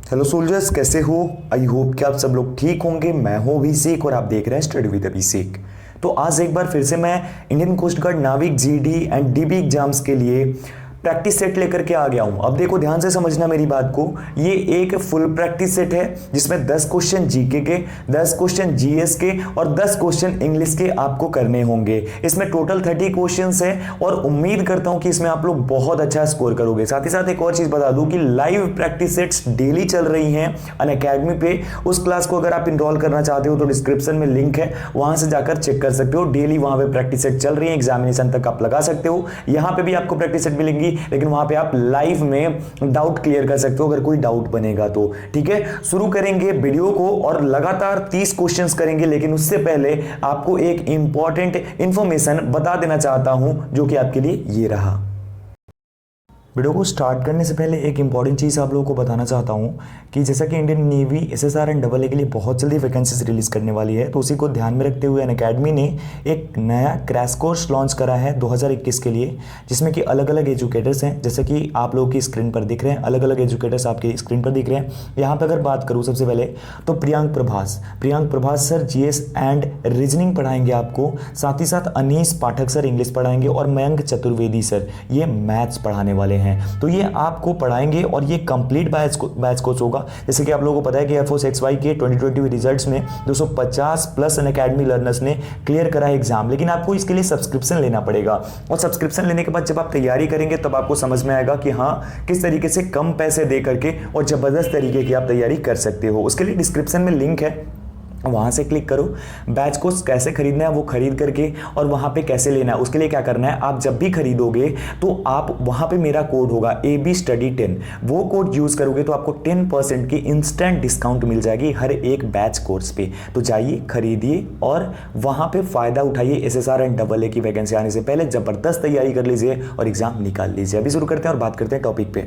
Hello soldiers, कैसे हो? I hope कि आप सब लोग ठीक होंगे। मैं हूं अभिषेक और आप देख रहे हैं स्टडी विद अभिषेक। तो आज एक बार फिर से मैं इंडियन कोस्ट गार्ड नाविक जीडी एंड डीबी एग्जाम्स के लिए प्रैक्टिस सेट लेकर के आ गया हूं। अब देखो, ध्यान से समझना मेरी बात को। ये एक फुल प्रैक्टिस सेट है जिसमें 10 क्वेश्चन जीके के, 10 क्वेश्चन जीएस के और 10 क्वेश्चन इंग्लिश के आपको करने होंगे। इसमें टोटल 30 क्वेश्चंस हैं और उम्मीद करता हूं कि इसमें आप लोग बहुत अच्छा स्कोर करोगे। साथ ही साथ एक और चीज बता दूं कि लाइव प्रैक्टिस सेट्स डेली चल रही हैं अनअकैडमी पे। उस क्लास को अगर आप इनरोल करना चाहते हो तो डिस्क्रिप्शन में लिंक है, वहां से जाकर चेक कर सकते हो। डेली वहां पे प्रैक्टिस सेट चल रही है, एग्जामिनेशन तक आप लगा सकते हो। यहां पे भी आपको प्रैक्टिस सेट मिलेंगी, लेकिन वहां पे आप लाइव में डाउट क्लियर कर सकते हो अगर कोई डाउट बनेगा तो। ठीक है, शुरू करेंगे वीडियो को और लगातार 30 क्वेश्चंस करेंगे। लेकिन उससे पहले आपको एक इंपॉर्टेंट इंफॉर्मेशन बता देना चाहता हूं जो कि आपके लिए ये रहा। वीडियो को स्टार्ट करने से पहले एक इंपॉर्टेंट चीज़ आप लोगों को बताना चाहता हूं कि जैसा कि Indian navy SSR and AA के लिए बहुत जल्दी वैकेंसीज रिलीज करने वाली है, तो उसी को ध्यान में रखते हुए अनअकैडमी ने एक नया क्रैश कोर्स लॉन्च करा है 2021 के लिए, जिसमें कि अलग अलग एजुकेटर्स हैं, जैसे कि आप लोगों की स्क्रीन पर दिख रहे हैं। अलग अलग एजुकेटर्स आपकी स्क्रीन पर दिख रहे हैं। यहाँ पर अगर बात करूँ सबसे पहले तो Priyank Prabhas sir GS and reasoning पढ़ाएंगे आपको। साथ ही साथ अनीस पाठक सर इंग्लिश पढ़ाएंगे और मयंक चतुर्वेदी सर ये मैथ्स पढ़ाने वाले हैं। तो ये आपको पढ़ाएंगे और ये कंप्लीट बैच कोर्स होगा। जैसे कि आप लोगों को पता है कि एयरफोर्स XY के 2020 रिजल्ट्स में 250 प्लस अनअकैडमी लर्नर्स ने क्लियर करा है एग्जाम, लेकिन आपको इसके लिए सब्सक्रिप्शन लेना पड़ेगा। और सब्सक्रिप्शन लेने के बाद जब आप तैयारी करेंगे तब आपको समझ में आएगा कि हाँ, किस तरीके से कम पैसे दे करके और जबरदस्त तरीके की आप तैयारी कर सकते हो। उसके लिए डिस्क्रिप्शन में लिंक है, वहाँ से क्लिक करो। बैच कोर्स कैसे खरीदना है वो खरीद करके और वहाँ पे कैसे लेना है उसके लिए क्या करना है, आप जब भी खरीदोगे तो आप वहाँ पे मेरा कोड होगा AB Study 10, वो कोड यूज़ करोगे तो आपको 10% की इंस्टेंट डिस्काउंट मिल जाएगी हर एक बैच कोर्स पे। तो जाइए, खरीदिए और वहाँ पे फ़ायदा उठाइए। SSR एंड AA की वैकेंसी आने से पहले ज़बरदस्त तैयारी कर लीजिए और एग्ज़ाम निकाल लीजिए। अभी शुरू करते हैं और बात करते हैं टॉपिक पे।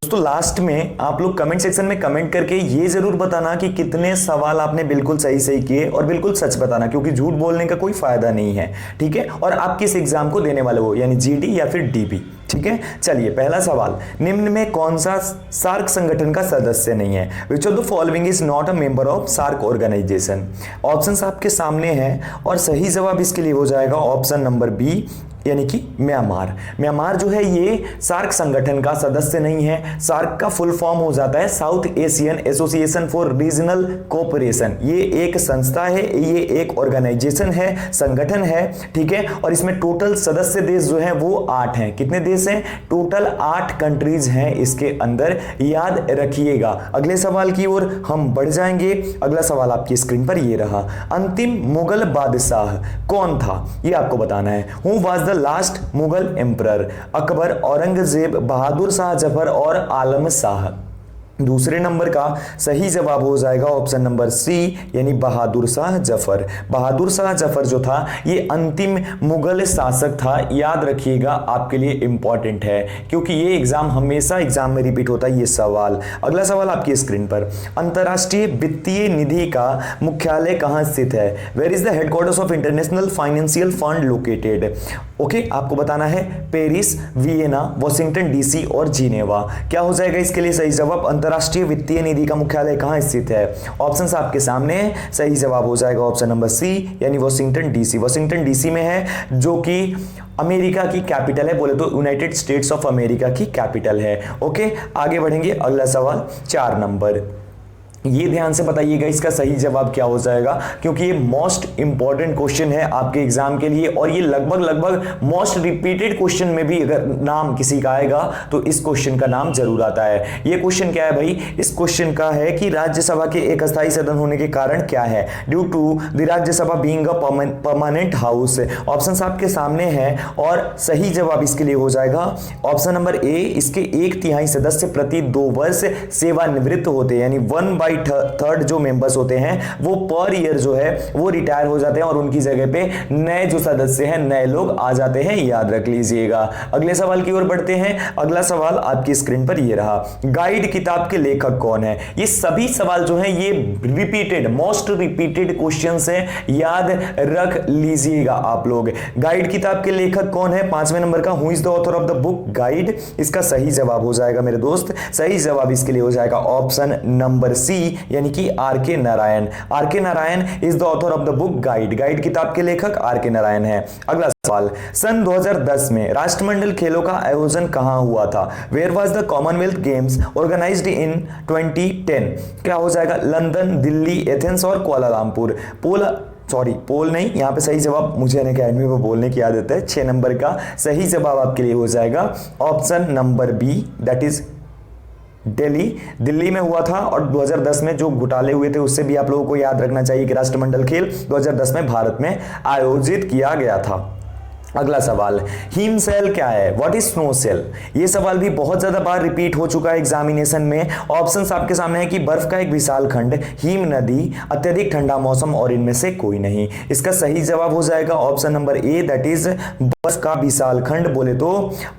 दोस्तों, लास्ट में आप लोग कमेंट सेक्शन में कमेंट करके ये जरूर बताना कि कितने सवाल आपने बिल्कुल सही किए, और बिल्कुल सच बताना, क्योंकि झूठ बोलने का कोई फायदा नहीं है। ठीक है, और आप किस एग्जाम को देने वाले हो, यानी GD या फिर DB। ठीक है, चलिए पहला सवाल, निम्न में कौन सा सार्क संगठन का सदस्य नहीं है? Which of the following is not a member of SAARC organisation? Options आपके सामने हैं और सही जवाब इसके लिए हो जाएगा ऑप्शन नंबर बी, यानी कि म्यांमार जो है ये सार्क संगठन का सदस्य नहीं है। सार्क का फुल फॉर्म हो जाता है south Asian association for regional cooperation. ये एक संस्था है, ये एक ऑर्गेनाइजेशन है, संगठन है। ठीक है, और इसमें टोटल सदस्य देश जो है वो 8 हैं। कितने देश हैं? टोटल 8 कंट्रीज हैं इसके अंदर, याद रखिएगा। अगले सवाल की ओर हम बढ़ जाएंगे। अगला सवाल आपकी स्क्रीन पर ये रहा, अंतिम मुगल बादशाह कौन था? ये आपको बताना है। Who was last Mughal emperor? Akbar, Aurangzeb, Bahadur Shah Zafar और आलम शाह। दूसरे नंबर का सही जवाब हो जाएगा ऑप्शन नंबर सी, यानी बहादुर शाह जफर। बहादुर शाह जफर जो था ये अंतिम मुगल शासक था। याद रखिएगा, आपके लिए इंपॉर्टेंट है क्योंकि ये एग्जाम हमेशा एग्जाम में रिपीट होता है ये सवाल। अगला सवाल आपकी स्क्रीन पर, अंतरराष्ट्रीय वित्तीय निधि का मुख्यालय कहां स्थित है? Where is the headquarters of international financial fund located? Okay, आपको बताना है पेरिस, वियना, वॉशिंगटन DC और जिनेवा। क्या हो जाएगा इसके लिए सही जवाब? अंतरराष्ट्रीय वित्तीय निधि का मुख्यालय कहां स्थित है? ऑप्शंस आपके सामने हैं, सही जवाब हो जाएगा ऑप्शन नंबर सी, यानी वॉशिंगटन DC। वॉशिंगटन DC में है, जो कि अमेरिका की कैपिटल है, बोले तो यूनाइटेड स्टेट्स ऑफ अमेरिका की कैपिटल है। ओके, आगे बढ़ेंगे। अगला सवाल 4 नंबर, ये ध्यान से बताइएगा इसका सही जवाब क्या हो जाएगा, क्योंकि ये मोस्ट इंपॉर्टेंट क्वेश्चन है आपके एग्जाम के लिए और ये लगभग मोस्ट रिपीटेड क्वेश्चन में भी अगर नाम किसी का आएगा तो इस क्वेश्चन का नाम जरूर आता है। ये क्वेश्चन क्या है भाई? इस क्वेश्चन का है कि राज्यसभा के एक अस्थायी सदन होने के कारण क्या है? Due to the Rajya Sabha being a permanent house. Option आपके सामने है और सही जवाब इसके लिए हो जाएगा ऑप्शन नंबर ए, इसके 1/3 सदस्य प्रति 2 वर्ष सेवानिवृत्त होते हैं, यानी 1/3 1/3 जो मेंबर्स होते हैं वो पर ईयर जो है वो रिटायर हो जाते हैं और उनकी जगह पे नए जो सदस्य हैं, नए लोग आ जाते हैं, याद रख लीजिएगा। अगले सवाल की ओर बढ़ते हैं। अगला सवाल आपकी स्क्रीन पर ये रहा, गाइड किताब के लेखक कौन है? ये सभी सवाल जो है ये रिपीटेड, मोस्ट रिपीटेड क्वेश्चंस हैं, याद रख लीजिएगा आप लोग। गाइड किताब के लेखक कौन है? 5वें नंबर का, who is the author of the book guide? इसका सही जवाब हो जाएगा मेरे दोस्त, सही जवाब इसके लिए हो जाएगा ऑप्शन नंबर सी, यानी कि आर के नारायण। आर के Narayan is the author of the book guide. Guide किताब के लेखक आर के नारायण है। अगला सवाल, सन 2010 में राष्ट्रमंडल खेलों का आयोजन कहां हुआ था? Where was the Commonwealth Games organized in 2010? क्या हो जाएगा? लंदन, दिल्ली, एथेंस और कुआलालंपुर। पोल नहीं, यहां पे सही जवाब, मुझे अकेडमी में बोलने की आदत है, 6 नंबर का सही जवाब आपके लिए हो जाएगा option number B, that is Delhi में हुआ था। और 2010 में जो घोटाले हुए थे उससे भी आप लोगों को याद रखना चाहिए कि राष्ट्रमंडल खेल 2010 में भारत में आयोजित किया गया था। अगला सवाल, हिम सेल क्या है? What is snow cell? ये सवाल भी बहुत ज्यादा बार रिपीट हो चुका है एग्जामिनेशन में। ऑप्शंस आपके सामने है कि बर्फ का एक विशाल खंड, हिम नदी, अत्यधिक ठंडा मौसम और इनमें से कोई नहीं। इसका सही जवाब हो जाएगा option number A, that is बर्फ का विशाल खंड बोले तो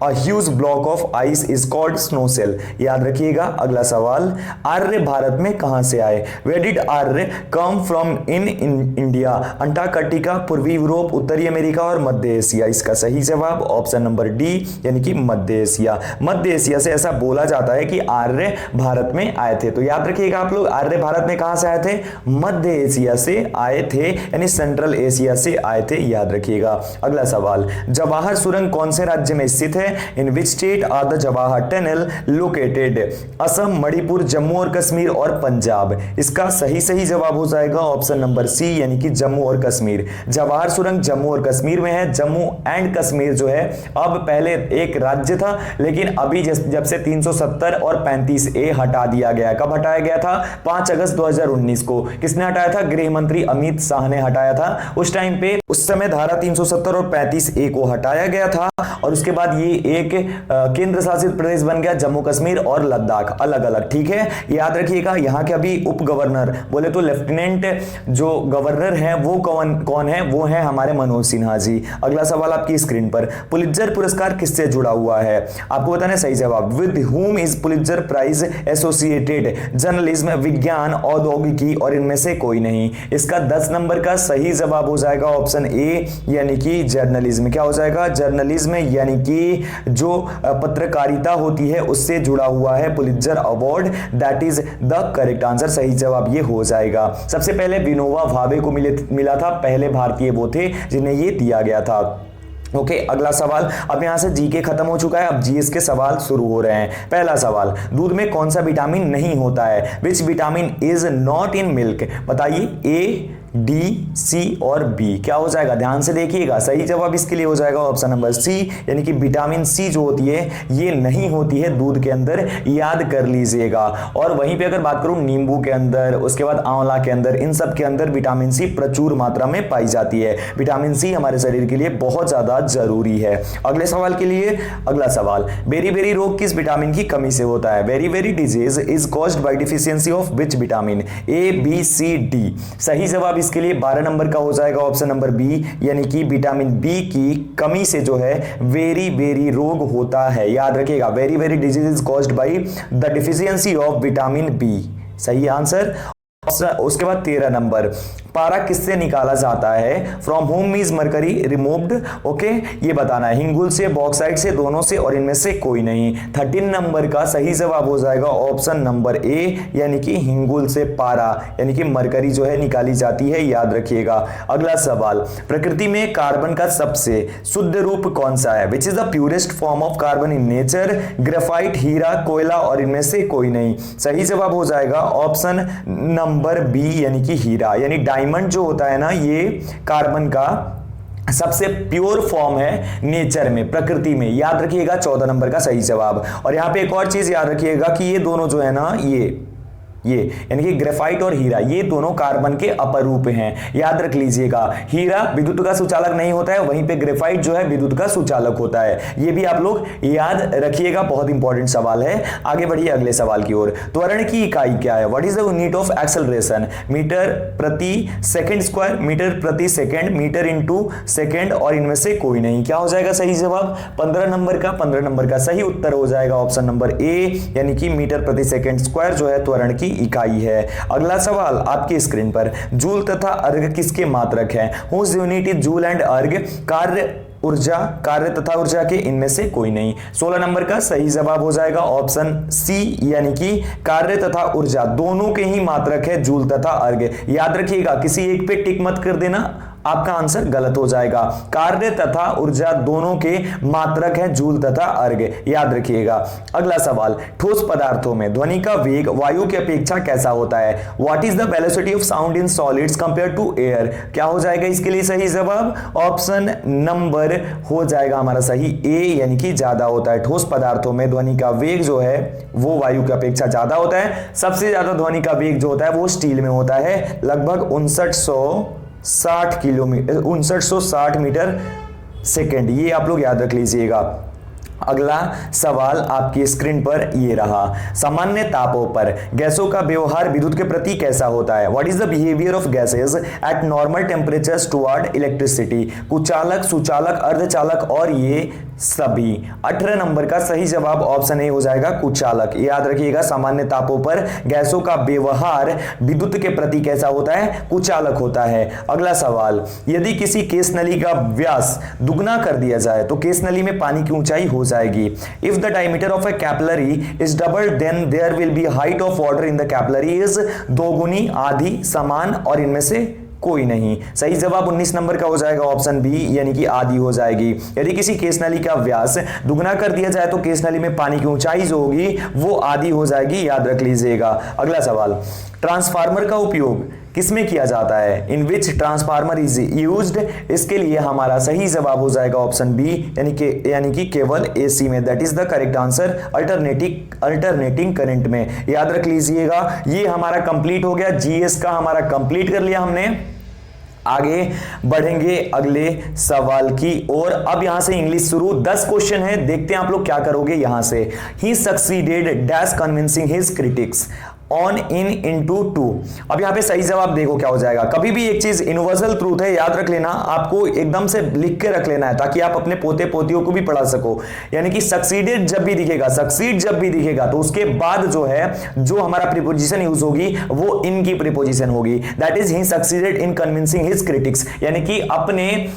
a huge block of ice is called snow cell, याद रखिएगा। अगला सवाल, आर्य भारत में कहां से आए? Where did Arya come from in India? Antarctica, पूर्वी यूरोप, उत्तरी अमेरिका और मध्य एशिया। इसका सही जवाब ऑप्शन नंबर डी, यानी कि मध्य एशिया। मध्य एशिया से ऐसा बोला जाता है कि आर्य भारत में आए थे। तो याद रखिएगा आप लोग, आर्य भारत में कहां से आए थे? मध्य एशिया से आए थे, यानी सेंट्रल एशिया से आए थे, याद रखिएगा। अगला सवाल, जवाहर सुरंग कौन से राज्य में स्थित है? In which state are the Jawahar tunnel located? Assam, Manipur, Jammu और कश्मीर और पंजाब। इसका सही जवाब हो जाएगा ऑप्शन नंबर सी, यानी कि जम्मू और कश्मीर। जवाहर सुरंग जम्मू और कश्मीर में है। जम्मू एंड कश्मीर जो है अब पहले एक राज्य था, लेकिन अभी जब से 370 और 35A हटा दिया गया। कब हटाया गया था? 5 अगस्त 2019 को। किसने हटाया था? गृह मंत्री अमित शाह ने हटाया था। उस टाइम पे उस समय धारा 370 और 35A को हटाया गया था और उसके बाद ये एक केंद्र शासित प्रदेश बन गया, जम्मू कश्मीर और लद्दाख अलग अलग। ठीक है, याद रखिएगा। यहाँ के अभी उप गवर्नर बोले तो लेफ्टिनेंट जो गवर्नर है वो कौन है? वो है हमारे मनोज सिन्हा जी। अगला सवाल आपकी स्क्रीन पर, पुलित्जर पुरस्कार किससे जुड़ा हुआ है? आपको बताना सही जवाब। With whom is Pulitzer prize associated? Journalism, विज्ञान, औद्योगिकी और इनमें से कोई नहीं। इसका 10 नंबर का सही जवाब हो जाएगा ऑप्शन ए, यानी कि जर्नलिज्म। क्या हो जाएगा? जर्नलिज्म, यानी कि जो पत्रकारिता होती है उससे जुड़ा हुआ है Pulitzer award, that is the correct answer. सही जवाब ये हो जाएगा। सबसे पहले विनोबा भावे को मिला था, पहले भारतीय वो थे जिन्हें ये दिया गया था। ओके, अगला सवाल। अब यहां से जीके खत्म हो चुका है, अब जीएस के सवाल शुरू हो रहे हैं। पहला सवाल, दूध में कौन सा विटामिन नहीं होता है? Which vitamin is not in milk? बताइए, ए, डी, सी और बी। क्या हो जाएगा? ध्यान से देखिएगा। सही जवाब इसके लिए हो जाएगा ऑप्शन नंबर सी, यानी कि विटामिन सी जो होती है ये नहीं होती है दूध के अंदर, याद कर लीजिएगा। और वहीं पे अगर बात करूं नींबू के अंदर, उसके बाद आंवला के अंदर, इन सब के अंदर विटामिन सी प्रचुर मात्रा में पाई जाती है। विटामिन सी हमारे शरीर के लिए बहुत ज्यादा जरूरी है। अगले सवाल के लिए अगला सवाल, बेरी रोग किस विटामिन की कमी से होता है? Beri disease is caused by deficiency of which vitamin? A, B, C, D. सही जवाब इसके लिए 12 नंबर का हो जाएगा ऑप्शन नंबर बी, यानी कि विटामिन बी की कमी से जो है वेरी रोग होता है, याद रखिएगा। Beri disease is caused by the deficiency of vitamin B, सही आंसर। उसके बाद 13 नंबर, पारा किससे निकाला जाता है? From whom is mercury removed? Okay, ये बताना है। हिंगुल से, बॉक्साइट से, दोनों से और इनमें से कोई नहीं। 13 नंबर का सही जवाब हो जाएगा ऑप्शन नंबर ए, यानी कि हिंगुल से पारा यानी कि मरकरी जो है निकाली जाती है, याद रखिएगा। अगला सवाल, प्रकृति में कार्बन का सबसे शुद्ध रूप कौन सा है? Which is the purest form of carbon in nature? Graphite, हीरा, कोयला और इनमें से कोई नहीं। सही जवाब हो जाएगा ऑप्शन नंबर बी, यानी कि हीरा। यानी डायमंड जो होता है ना, ये कार्बन का सबसे प्योर फॉर्म है नेचर में, प्रकृति में, याद रखिएगा। 14 नंबर का सही जवाब। और यहां पे एक और चीज याद रखिएगा कि ये दोनों जो है ना, ये ये यानी कि ग्रेफाइट और हीरा ये दोनों कार्बन के अपरूप हैं, याद रख लीजिएगा। हीरा विद्युत का सुचालक नहीं होता है, वहीं पे ग्रेफाइट जो है विद्युत का सुचालक होता है, ये भी आप लोग याद रखिएगा, बहुत इंपॉर्टेंट सवाल है। आगे बढ़िए अगले सवाल की ओर। त्वरण की इकाई क्या है? What is the unit of acceleration? Metre प्रति सेकंड स्क्वायर, मीटर प्रति सेकंड, मीटर इंटू सेकंड, और इनमें से कोई नहीं। क्या हो जाएगा सही जवाब? 15 नंबर का सही उत्तर हो जाएगा ऑप्शन नंबर ए, यानी कि मीटर प्रति सेकंड स्क्वायर जो है त्वरण की इकाई है। अगला सवाल आपकी स्क्रीन पर, जूल तथा अर्घ किसके मात्रक हैं? Whose unit is joule and erg? कार्य तथा ऊर्जा के, इनमें से कोई नहीं। 16 नंबर का सही जवाब हो जाएगा ऑप्शन सी, यानी कि कार्य तथा ऊर्जा दोनों के ही मात्रक है जूल तथा अर्घ। याद रखिएगा, किसी एक पे टिक मत कर देना, आपका आंसर गलत हो जाएगा। कार्य तथा ऊर्जा दोनों के मात्रक है जूल तथा अर्घ, याद रखिएगा। अगला सवाल, ठोस पदार्थों में ध्वनि का वेग वायु की अपेक्षा कैसा होता है? What is the velocity of sound in solids compare to air? क्या हो जाएगा इसके लिए सही जवाब? ऑप्शन नंबर हो जाएगा हमारा सही ए, यानी कि ज्यादा होता है। ठोस पदार्थों में ध्वनि का वेग जो है वो वायु की अपेक्षा ज्यादा होता है। सबसे ज्यादा ध्वनि का वेग जो होता है वो स्टील में होता है, लगभग 5960 मीटर सेकेंड, ये आप लोग याद रख लीजिएगा। अगला सवाल आपकी स्क्रीन पर ये रहा, सामान्य तापों पर गैसों का व्यवहार विद्युत के प्रति कैसा होता है? What is the behaviour of gases at normal temperatures toward electricity? कुचालक, सुचालक, अर्धचालक और ये सभी। 18 नंबर का सही जवाब ऑप्शन ए हो जाएगा कुचालक। याद रखिएगा, सामान्य तापों पर गैसों का व्यवहार विद्युत के प्रति कैसा होता है? कुचालक होता है। अगला सवाल, यदि किसी केस नली का व्यास दुगना कर दिया जाए तो केस नली में पानी की ऊंचाई हो जाएगी। If the diameter of a capillary is double then there will be height of water in the capillary is दोगुनी, आधी, समान और इनमें से कोई नहीं। सही जवाब 19 नंबर का हो जाएगा ऑप्शन बी, यानी कि आधी हो जाएगी। यदि किसी केस नली का व्यास दुगना कर दिया जाए तो केस नली में पानी की ऊंचाई जो होगी वो आधी हो जाएगी, याद रख लीजिएगा। अगला सवाल, ट्रांसफार्मर का उपयोग किसमें किया जाता है? In which transformer is used? इसके लिए हमारा सही जवाब हो जाएगा ऑप्शन बी, यानी कि केवल एसी में। That is the correct answer, alternating current में। याद रख लीजिएगा। ये हमारा कंप्लीट हो गया, जीएस का हमारा कंप्लीट कर लिया हमने। आगे बढ़ेंगे अगले सवाल की और अब यहां से इंग्लिश शुरू। 10 क्वेश्चन है, देखते हैं आप लोग क्या करोगे यहां से। He succeeded dash convincing his critics on in into to. अब यहां पे सही जवाब देखो क्या हो जाएगा। कभी भी एक चीज यूनिवर्सल ट्रूथ है, याद रख लेना, आपको एकदम से लिख के रख लेना है ताकि आप अपने पोते पोतियों को भी पढ़ा सको। यानी कि सक्सीडेड जब भी दिखेगा, सक्सीड जब भी दिखेगा तो उसके बाद जो है जो हमारा प्रीपोजिशन यूज होगी वो इन की प्रीपोजिशन होगी। That is he succeeded in convincing his critics, यानी कि अपने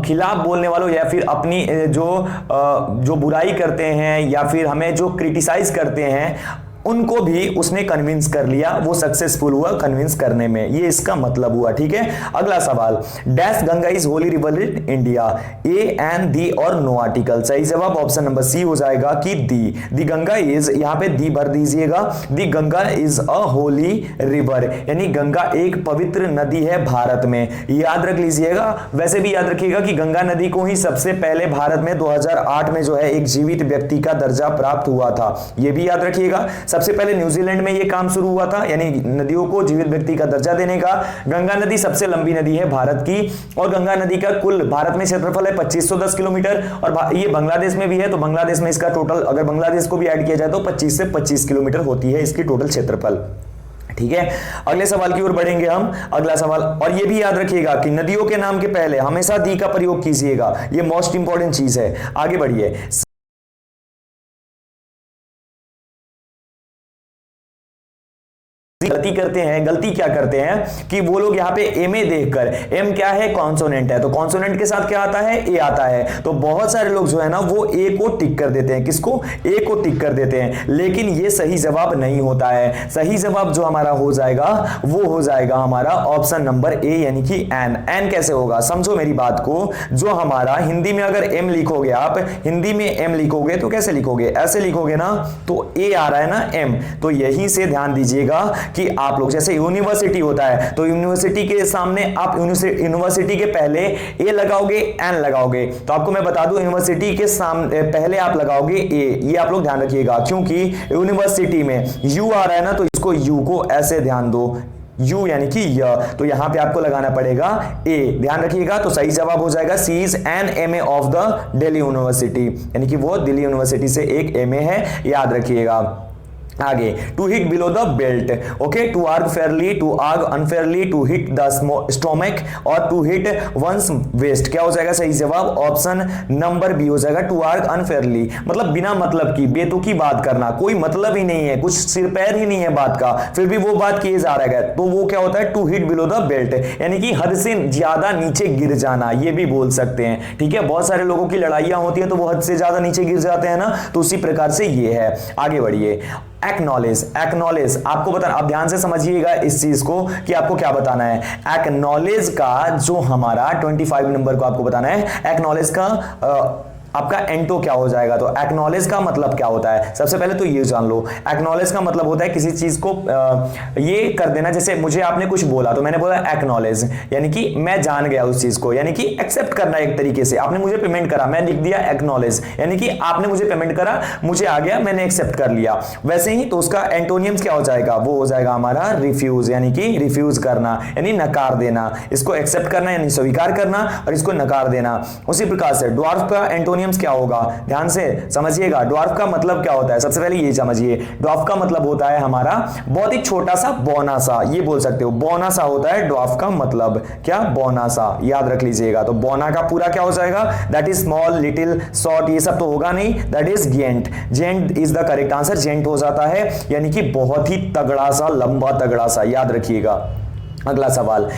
खिलाफ बोलने वालों या फिर अपनी जो बुराई करते हैं या फिर हमें जो क्रिटिसाइज करते हैं उनको भी उसने कन्विंस कर लिया, वो सक्सेसफुल हुआ कन्विंस करने में, ये इसका मतलब हुआ। ठीक है। अगला सवाल, dash Ganga is Holi river in India? A and the और नो आर्टिकल? सही जवाब ऑप्शन नंबर सी हो जाएगा कि दी गंगा इज, यहां पे दी भर दीजिएगा, the Ganga is a holy river, यानी गंगा एक पवित्र नदी है भारत में। याद रख लीजिएगा। वैसे भी याद रखिएगा कि गंगा नदी को ही सबसे पहले भारत में 2008 में जो है एक जीवित व्यक्ति का दर्जा प्राप्त हुआ था, यह भी याद रखिएगा। सबसे पहले न्यूजीलैंड में यह काम शुरू हुआ था, यानी नदियों को जीवित व्यक्ति का दर्जा देने का। गंगा नदी सबसे लंबी नदी है भारत की और गंगा नदी का कुल भारत में क्षेत्रफल है 2510 किलोमीटर और ये बांग्लादेश में भी है, तो बांग्लादेश में इसका टोटल अगर बांग्लादेश को भी ऐड किया जाए तो 25 से 25 किलोमीटर होती है इसकी टोटल क्षेत्रफल। ठीक है। अगले सवाल की ओर बढ़ेंगे हम। अगला सवाल, और यह भी याद रखिएगा कि नदियों के नाम के पहले हमेशा दी का प्रयोग कीजिएगा, यह मोस्ट इंपॉर्टेंट चीज है। आगे बढ़िए। गलती करते हैं, गलती क्या करते हैं कि वो लोग यहाँ पे एम ए देखकर, एम क्या है? कॉन्सोनेंट है, तो कॉन्सोनेंट के साथ क्या आता है? ए आता है, तो बहुत सारे लोग जो है ना वो ए को टिक कर देते हैं। किसको? ए को टिक कर देते हैं, लेकिन ये सही जवाब नहीं होता है। सही जवाब जो हमारा हो जाएगा वो हो जाएगा हमारा ऑप्शन नंबर ए, यानी कि एन। एन कैसे होगा? समझो मेरी बात को। जो हमारा हिंदी में अगर एम लिखोगे, आप हिंदी में एम लिखोगे तो कैसे लिखोगे? ऐसे लिखोगे ना, तो ए आ रहा है ना एम, तो यहीं से ध्यान दीजिएगा कि आप लोग जैसे यूनिवर्सिटी होता है तो यूनिवर्सिटी के सामने आप यूनिवर्सिटी के पहले ए लगाओगे, एन लगाओगे, तो आपको मैं बता दूं यूनिवर्सिटी के सामने पहले आप लगाओगे ए, ये आप लोग ध्यान रखिएगा, क्योंकि यूनिवर्सिटी में यू आ रहा है ना, तो इसको यू को ऐसे ध्यान दो, यू यानी कि य, तो यहां पे आपको लगाना पड़ेगा ए, ध्यान रखिएगा। तो सही जवाब हो जाएगा she is an MA of the Delhi university, यानी कि वो दिल्ली यूनिवर्सिटी से एक एमए है, याद रखिएगा। आगे, to hit below the belt, okay, to argue fairly, to argue unfairly, to hit the stomach और टू हिट वंस वेस्ट, क्या हो जाएगा सही जवाब? ऑप्शन नंबर बी हो जाएगा, टू आर्ग अनफेयरली, मतलब बिना मतलब की बेतुकी बात करना, कोई मतलब ही नहीं है, कुछ सिर पैर ही नहीं है बात का, फिर भी वो बात किए जा रहा है, तो वो क्या होता है? To hit below the belt, यानी कि हद से ज्यादा नीचे गिर जाना, ये भी बोल सकते हैं, ठीक है। बहुत सारे लोगों की लड़ाइयां होती है तो वो हद से ज्यादा नीचे गिर जाते हैं ना, तो उसी प्रकार से ये है। आगे बढ़िए, एक्नॉलेज, एक्नॉलेज आपको बताना, आप ध्यान से समझिएगा इस चीज को कि आपको क्या बताना है। एक्नॉलेज का जो हमारा 25 नंबर को आपको बताना है, एक्नॉलेज का आपका एंटो क्या हो जाएगा? तो एक्नॉलेज का मतलब क्या होता है? सबसे पहले तो ये जान लो, एक्नॉलेज का मतलब होता है किसी चीज को ये कर देना, जैसे मुझे आपने कुछ बोला तो मैंने बोला एक्नॉलेज, यानी कि मैं जान गया उस चीज को, यानी कि एक्सेप्ट करना एक तरीके से। आपने मुझे पेमेंट करा, मैं लिख दिया एक्नॉलेज, यानी कि आपने मुझे पेमेंट करा, मुझे आ गया, मैंने एक्सेप्ट कर लिया। वैसे ही तो उसका एंटोनियम्स क्या हो जाएगा? वो हो जाएगा हमारा रिफ्यूज, यानी कि रिफ्यूज करना, यानी नकार देना। इसको एक्सेप्ट करना यानी स्वीकार करना, और इसको नकार देना। उसी प्रकार से ड्वार्फ का एंटोनियम क्या होगा? ध्यान से समझिएगा, ड्वार्फ का मतलब क्या होता है? सबसे पहले ये समझिए, ड्वार्फ का मतलब होता है हमारा बहुत ही छोटा सा, बौना सा, ये बोल सकते हो, बौना सा होता है ड्वार्फ का मतलब। क्या? बौना सा, याद रख लीजिएगा। तो बौना का पूरा क्या हो जाएगा? That is small, little, short, ये सब तो होगा नहीं, that is giant. Giant is the correct answer, giant हो जाता है, यानी कि बहुत ही तगड़ा सा, लंबा तगड़ा सा, याद रखिएगा। अगला सवाल,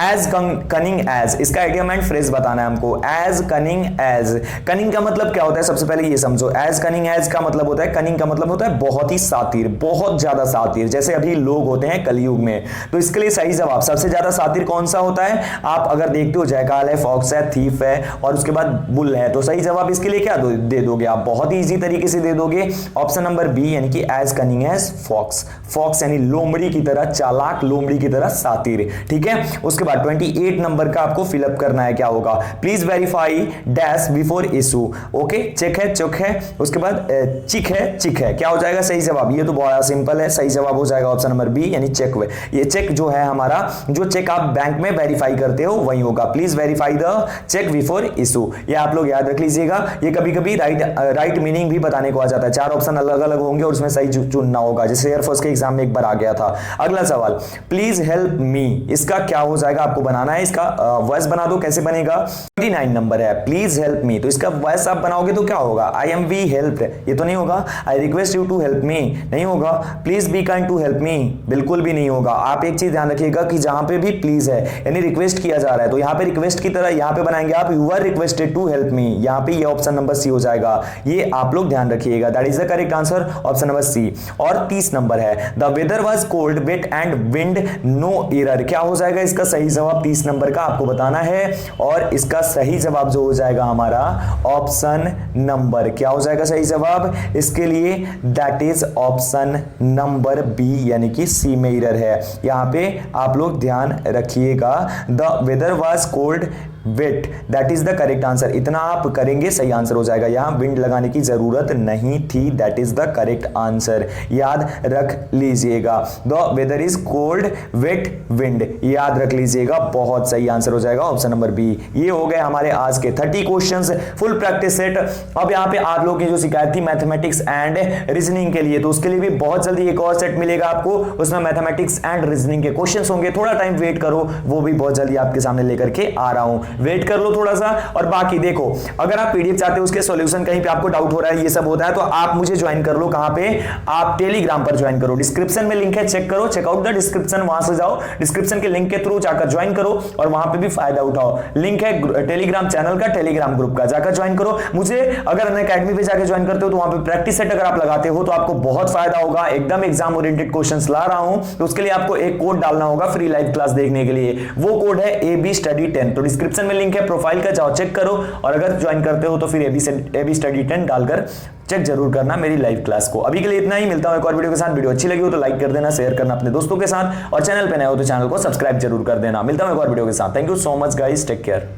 एज कनिंग एज, इसका आइडियम एंड फ्रेज बताना है हमको। एज कनिंग एज, कनिंग का मतलब क्या होता है? सबसे पहले ये समझो, एज कनिंग एज का मतलब होता है, कनिंग का मतलब होता है बहुत ही सातिर, बहुत ज्यादा सातिर, जैसे अभी लोग होते हैं कलयुग में। तो इसके लिए सही जवाब, सबसे ज्यादा सातिर कौन सा होता है? आप अगर देखते हो, जयकाल है, फॉक्स है, थीफ है, और उसके बाद बुल है, तो सही जवाब इसके लिए क्या दे दोगे आप? बहुत ही इजी तरीके से दे दोगे, ऑप्शन नंबर बी, यानी कि as cunning as fox. Fox यानी लोमड़ी की तरह चालाक, लोमड़ी की तरह सातिर, ठीक है। उसके बाद 28 नंबर का आपको फिलअप करना है, क्या होगा? Please verify dash before issue, okay, check है, चुक है, उसके बाद चिक है, चिक है, क्या हो जाएगा सही जवाब? ये तो बहुत सिंपल है, सही जवाब हो जाएगा ऑप्शन नंबर बी, यानी चेक। ये चेक जो है हमारा, जो चेक आप बैंक में वेरीफाई करते हो वही होगा, please verify the check before issue, ये आप लोग याद रख लीजिएगा। ये कभी कभी राइट मीनिंग भी बताने को आ जाता है, 4 ऑप्शन अलग अलग होंगे और उसमें सही चुनना होगा, जैसे एयरफोर्स के एग्जाम में एक बार आ गया था। अगला सवाल, प्लीज हेल्प मी, इसका क्या हो जाएगा? आपको बनाना है, इसका वॉइस बना दो, कैसे बनेगा? 29 नंबर है, प्लीज हेल्प मी, तो इसका वॉइस आप बनाओगे तो क्या होगा? आई एम बी हेल्प्ड, ये तो नहीं होगा। I request you to help me, नहीं होगा। Please be kind to help me, बिल्कुल भी नहीं होगा। आप एक चीज ध्यान रखिएगा कि जहां पे भी प्लीज है यानी रिक्वेस्ट किया जा रहा है, तो यहां पे रिक्वेस्ट की तरह यहां पे बनाएंगे आप, you are requested to help me, यहां पे ये ऑप्शन नंबर सी हो जाएगा, ये आप लोग ध्यान रखिएगा, that is the correct answer, option number C. और 30 नंबर है, the weather was cold, wet and wind, no error, क्या हो जाएगा इसका सही जवाब? 30 नंबर का आपको बताना है, और इसका सही जवाब जो हो जाएगा हमारा ऑप्शन नंबर, क्या हो जाएगा सही जवाब इसके लिए? That is option number B, यानी कि सी में एरर है, यहां पे आप लोग ध्यान रखिएगा। The weather was cold wet, that is the correct answer, इतना आप करेंगे सही आंसर हो जाएगा, यहां विंड लगाने की जरूरत नहीं थी, that is the correct answer, याद रख लीजिएगा। The weather is cold wet wind, याद रख लीजिएगा, बहुत सही आंसर हो जाएगा ऑप्शन नंबर बी। ये हो गए हमारे आज के 30 क्वेश्चंस, फुल प्रैक्टिस सेट। अब यहां पे आप लोगों की जो शिकायत थी मैथमेटिक्स एंड रीजनिंग के लिए, तो उसके लिए भी बहुत जल्दी एक और सेट मिलेगा आपको, उसमें मैथमेटिक्स एंड रीजनिंग के क्वेश्चंस होंगे, थोड़ा टाइम वेट करो, वो भी बहुत जल्दी आपके सामने लेकर के आ रहा हूं, वेट कर लो थोड़ा सा। और बाकी देखो, अगर आप पीडीएफ चाहते हो उसके सॉल्यूशन, कहीं पे आपको डाउट हो रहा है, ये सब होता है, तो आप मुझे ज्वाइन कर लो, कहां पे? आप टेलीग्राम पर ज्वाइन करो, डिस्क्रिप्शन में लिंक है, चेक करो, चेकआउट द डिस्क्रिप्शन, वहां से जाओ, डिस्क्रिप्शन के लिंक के थ्रू जाकर ज्वाइन करो और वहां पे भी फायदा उठाओ। लिंक है टेलीग्राम चैनल का, टेलीग्राम ग्रुप का, जाकर ज्वाइन करो। मुझे अगर अनअकैडमी पे जाकर ज्वाइन करते हो तो वहां पे प्रैक्टिस सेट अगर आप लगाते हो तो आपको बहुत फायदा होगा, एकदम एग्जाम ओरिएंटेड क्वेश्चंस ला रहा हूं, तो उसके लिए आपको एक कोड डालना होगा फ्री लाइव क्लास देखने के लिए, वो कोड है AB Study 10, तो डिस्क्रिप्शन डिस्क्रिप्शन में लिंक है, प्रोफाइल का जाओ चेक करो, और अगर ज्वाइन करते हो तो फिर एबी स्टडी 10 डालकर चेक जरूर करना मेरी लाइव क्लास को। अभी के लिए इतना ही, मिलता हूं एक और वीडियो के साथ। वीडियो अच्छी लगी हो तो लाइक कर देना, शेयर करना अपने दोस्तों के साथ, और चैनल पे नए हो तो चैनल को सब्सक्राइब जरूर कर देना। मिलता हूं एक और वीडियो के साथ। Thank you so much guys, take care.